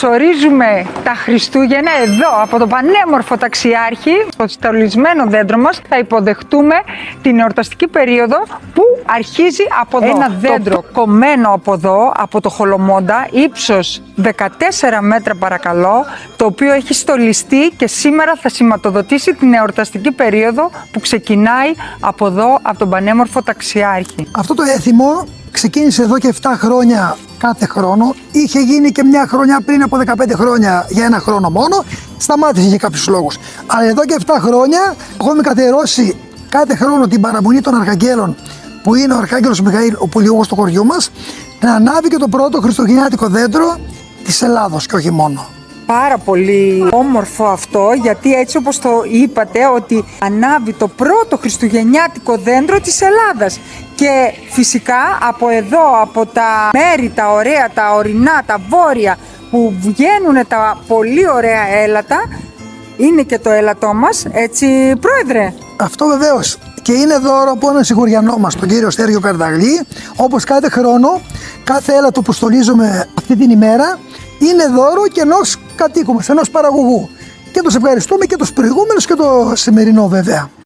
Καλωσορίζουμε τα Χριστούγεννα εδώ από τον πανέμορφο Ταξιάρχη. Στο στολισμένο δέντρο μας θα υποδεχτούμε την εορταστική περίοδο που αρχίζει από εδώ. Ένα δέντρο κομμένο από εδώ, από το Χολομόντα, ύψος 14 μέτρα παρακαλώ, το οποίο έχει στολιστεί και σήμερα θα σηματοδοτήσει την εορταστική περίοδο που ξεκινάει από εδώ, από τον πανέμορφο Ταξιάρχη. Αυτό το έθιμο ξεκίνησε εδώ και 7 χρόνια κάθε χρόνο. Είχε γίνει και μια χρονιά πριν από 15 χρόνια για ένα χρόνο μόνο. Σταμάτησε για κάποιους λόγους. Αλλά εδώ και 7 χρόνια έχουμε καθιερώσει κάθε χρόνο την παραμονή των Αρχαγγέλων, που είναι ο Αρχάγγελος Μιχαήλ, ο πολιούχος του χωριού μας, να ανάβει και το πρώτο χριστουγεννιάτικο δέντρο της Ελλάδος και όχι μόνο. Πάρα πολύ όμορφο αυτό, γιατί έτσι όπως το είπατε, ότι ανάβει το πρώτο χριστουγεννιάτικο δέντρο της Ελλάδας. Και φυσικά από εδώ, από τα μέρη, τα ωραία, τα ορεινά, τα βόρεια, που βγαίνουν τα πολύ ωραία έλατα, είναι και το έλατό μας, έτσι πρόεδρε? Αυτό βεβαίως. Και είναι δώρο από έναν σιγουριανό μας, τον κύριο Στέργιο Καρδαγλή, όπως κάθε χρόνο, κάθε έλατο που στολίζουμε αυτή την ημέρα, είναι δώρο και ενός κατοίκου μας, ενός παραγωγού. Και τους ευχαριστούμε και τους προηγούμενους και το σημερινό βέβαια.